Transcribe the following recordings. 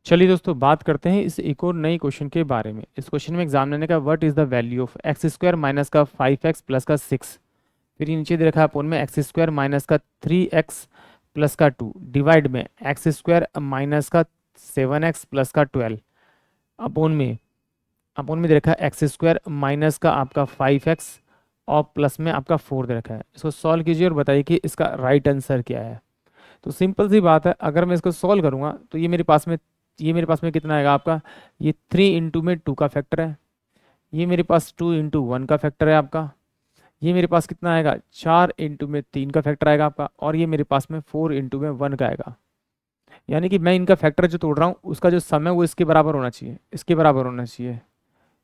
चलिए दोस्तों, बात करते हैं इस एक और नई क्वेश्चन के बारे में। इस क्वेश्चन में एग्जामिनर ने कहा what is the value of x square minus का 5x प्लस का 6। फिर ये नीचे दे रखा है अपोन में एक्स स्क्वायर माइनस का 3x प्लस का 2 डिवाइड में एक्स स्क्वायर माइनस का 7x प्लस का 12 अपोन में दे रखा है एक्स स्क्वायर माइनस का आपका 5x और प्लस में आपका 4 दे रखा है। इसको सॉल्व कीजिए और बताइए कि इसका राइट आंसर क्या है। तो सिंपल सी बात है, अगर मैं इसको सॉल्व करूंगा तो ये मेरे पास में कितना आएगा आपका, ये 3 में 2 का फैक्टर है, ये मेरे पास 2 × 1 का फैक्टर है आपका, ये मेरे पास कितना आएगा 4 में 3 का फैक्टर आएगा आपका, और ये मेरे पास में 4 में 1 का आएगा। यानी कि मैं इनका फैक्टर जो तोड़ रहा हूँ उसका जो सम है वो इसके बराबर होना चाहिए, इसके बराबर होना चाहिए,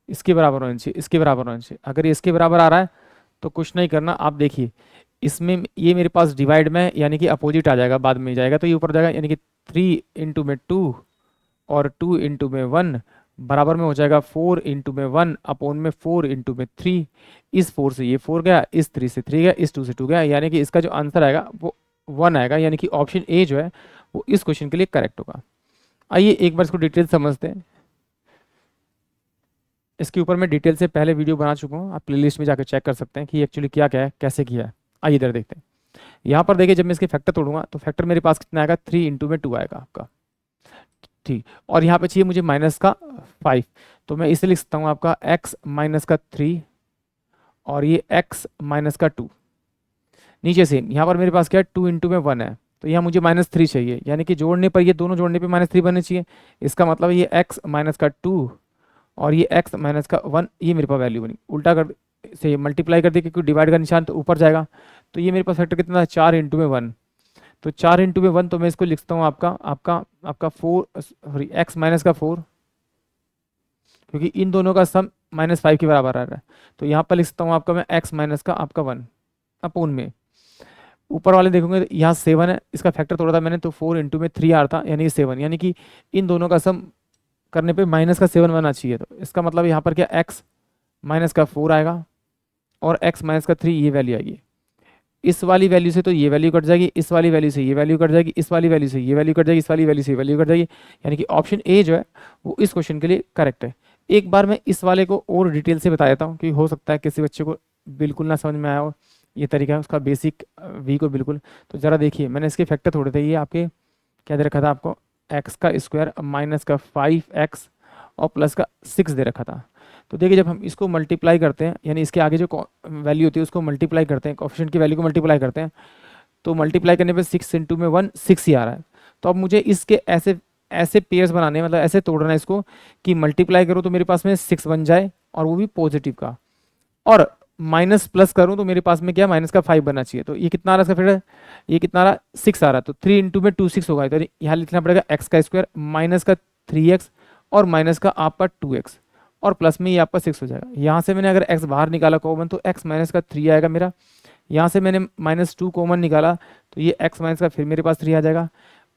इसके बराबर होना चाहिए, इसके बराबर होना चाहिए। अगर ये इसके बराबर आ रहा है तो कुछ नहीं करना, आप देखिए इसमें ये मेरे पास डिवाइड में यानी कि अपोजिट आ जाएगा, बाद में जाएगा तो ये ऊपर जाएगा, यानी कि 3 में 2 और 2 में 1 बराबर में हो जाएगा 4 में 1 अपोन में 4 में 3। इस 4 से ये 4 गया, इस 3 से 3 गया, इस 2 से 2 गया, यानी कि इसका जो आंसर आएगा वो 1 आएगा। यानी कि ऑप्शन ए जो है वो इस क्वेश्चन के लिए करेक्ट होगा। आइए एक बार इसको डिटेल समझते हैं। इसके ऊपर मैं डिटेल से पहले वीडियो बना चुका हूँ, आप प्लेलिस्ट में जाकर चेक कर सकते हैं कि एक्चुअली क्या क्या है, कैसे किया है। आइए इधर देखते हैं। यहाँ पर देखिए, जब मैं इसके फैक्टर तोड़ूंगा तो फैक्टर मेरे पास कितना आएगा, 3 में 2 आएगा आपका, ठीक। और यहाँ पे चाहिए मुझे माइनस का 5, तो मैं इसे लिख सकता हूँ आपका x माइनस का 3 और ये x माइनस का 2। नीचे से यहाँ पर मेरे पास क्या है, 2 में 1 है, तो यहाँ मुझे -3 चाहिए, यानी कि जोड़ने पर, ये दोनों जोड़ने पे -3 बनने चाहिए। इसका मतलब ये x माइनस का 2 और ये x माइनस का 1, ये मेरे पास वैल्यू बनी। उल्टा कर से मल्टीप्लाई कर दिया क्योंकि डिवाइड का निशान तो ऊपर जाएगा, तो ये मेरे पास फैक्टर कितना है, 4 में 1। तो 4 में 1, तो मैं इसको लिखता हूँ आपका आपका आपका 4, सॉरी x माइनस का 4, क्योंकि इन दोनों का सम -5 के बराबर आ रहा है। तो यहाँ पर लिख सकता हूँ आपका मैं x माइनस का आपका 1 अपोन में, ऊपर वाले देखोगे तो यहाँ 7 है, इसका फैक्टर तोड़ा था मैंने तो 4 में 3 आ रहा था, यानी 7, यानी कि इन दोनों का सम करने पे माइनस का 7 बनना चाहिए। तो इसका मतलब यहाँ पर क्या x माइनस का 4 आएगा और x माइनस का 3 ये वैल्यू आएगी। इस वाली वैल्यू से तो ये वैल्यू कट जाएगी, इस वाली वैल्यू से ये वैल्यू कट जाएगी, इस वाली वैल्यू से ये वैल्यू कट जाएगी, इस वाली वैल्यू से ये वैल्यू कट जाएगी, यानी कि ऑप्शन ए जो है वो इस क्वेश्चन के लिए करेक्ट है। एक बार मैं इस वाले को और डिटेल से बता देता हूँ, क्योंकि हो सकता है किसी बच्चे को बिल्कुल ना समझ में आया हो, ये तरीका है उसका बेसिक वी को बिल्कुल। तो ज़रा देखिए, मैंने इसके फैक्टर थोड़े थे, ये आपके क्या दे रखा था आपको, एक्स का स्क्वायर माइनस का 5x और प्लस का 6 दे रखा था। तो देखिए जब हम इसको मल्टीप्लाई करते हैं, यानी इसके आगे जो वैल्यू होती है उसको मल्टीप्लाई करते हैं, कोएफिशिएंट की वैल्यू को मल्टीप्लाई करते हैं, तो मल्टीप्लाई करने पे 6 × 1 6 ही आ रहा है। तो अब मुझे इसके ऐसे ऐसे पेयर्स बनाने हैं, मतलब ऐसे तोड़ना है इसको कि मल्टीप्लाई करो तो मेरे पास में 6 बन जाए और वो भी पॉजिटिव का, और माइनस प्लस करूं तो मेरे पास में क्या, माइनस का 5 बनना चाहिए। तो ये कितना आ रहा है इसका फिर, ये कितना आ रहा है 6 आ रहा है, तो 3 × 2 6 होगा। तो यहाँ लिखना पड़ेगा एक्स का स्क्वायर माइनस का 3x और माइनस का आपका 2x और प्लस में ये आपका 6 हो जाएगा। यहाँ से मैंने अगर x बाहर निकाला कॉमन तो x माइनस का 3 आएगा मेरा, यहाँ से मैंने -2 कॉमन निकाला तो ये x माइनस का फिर मेरे पास 3 आ जाएगा।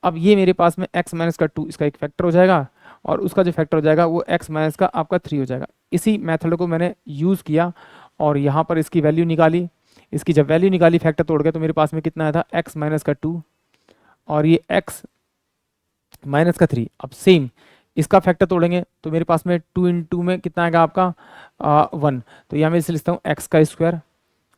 अब ये मेरे पास में x माइनस का 2 इसका एक फैक्टर हो जाएगा और उसका जो फैक्टर हो जाएगा वो x माइनस का आपका 3 हो जाएगा। इसी मेथड को मैंने यूज़ किया और यहाँ पर इसकी वैल्यू निकाली। इसकी जब वैल्यू निकाली फैक्टर तोड़ के, तो मेरे पास में कितना आया था, x माइनस का 2 और ये x माइनस का 3। अब सेम इसका फैक्टर तोड़ेंगे तो मेरे पास में 2 × 2 में कितना आएगा आपका 1। तो यहाँ मैं इसे लिखता हूँ एक्स का स्क्वायर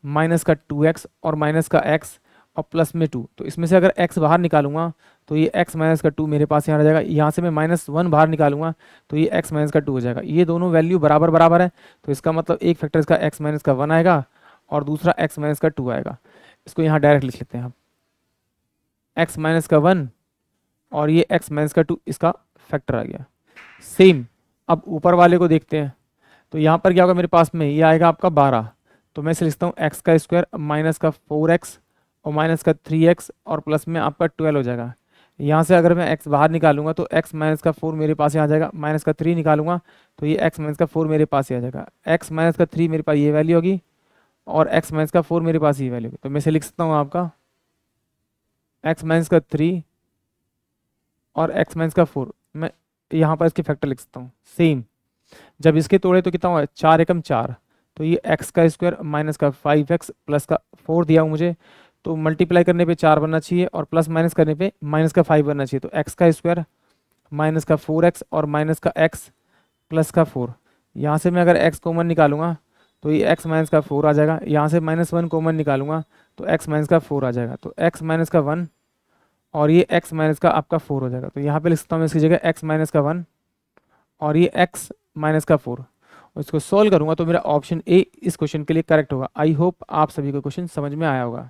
माइनस का 2x और माइनस का x और प्लस में 2। तो इसमें से अगर x बाहर निकालूंगा तो ये x माइनस का 2 मेरे पास यहाँ आ जाएगा। यहाँ से मैं -1 बाहर निकालूंगा तो ये x माइनस का 2 हो जाएगा। ये दोनों वैल्यू बराबर बराबर है, तो इसका मतलब एक फैक्टर इसका x माइनस का 1 आएगा और दूसरा x माइनस का 2 आएगा। इसको यहाँ डायरेक्ट लिख लेते हैं हम, x माइनस का 1 और ये x माइनस का 2 इसका फैक्टर आ गया। सेम अब ऊपर वाले को देखते हैं, तो यहाँ पर क्या होगा, मेरे पास में ये आएगा आपका 12। तो मैं इसे लिखता हूँ एक्स का स्क्वायर माइनस का 4x और माइनस का 3x और प्लस में आपका 12 हो जाएगा। यहाँ से अगर मैं x बाहर निकालूंगा तो x माइनस का 4 मेरे पास यहाँ आ जाएगा, माइनस का 3 निकालूंगा तो ये x माइनस का 4 मेरे पास ही आ जाएगा। x माइनस का 3 मेरे पास ये वैल्यू होगी और x माइनस का 4 मेरे पास ये वैल्यू होगी। तो मैं इसे लिख सकता हूँ आपका x माइनस का 3 और x माइनस का 4, मैं यहाँ पर इसके फैक्टर लिख सकता हूँ। सेम जब इसके तोड़े तो कितना हुआ, 4 एकम 4, तो ये x का स्क्वायर माइनस का 5x प्लस का 4 दिया हूँ मुझे, तो मल्टीप्लाई करने पे 4 बनना चाहिए और प्लस माइनस करने पे माइनस का 5 बनना चाहिए। तो x का स्क्वायर माइनस का 4x और माइनस का x प्लस का 4। यहाँ से मैं अगर x कॉमन निकालूंगा तो ये x माइनस का 4 आ जाएगा। यहाँ से -1 कॉमन निकालूंगा तो x माइनस का 4 आ जाएगा। तो x माइनस का 1 और ये x माइनस का आपका 4 हो जाएगा। तो यहाँ पे लिख सकता हूँ मैं इसकी जगह x माइनस का 1 और ये x माइनस का 4। और इसको सोल्व करूंगा तो मेरा ऑप्शन ए इस क्वेश्चन के लिए करेक्ट होगा। आई होप आप सभी को क्वेश्चन समझ में आया होगा।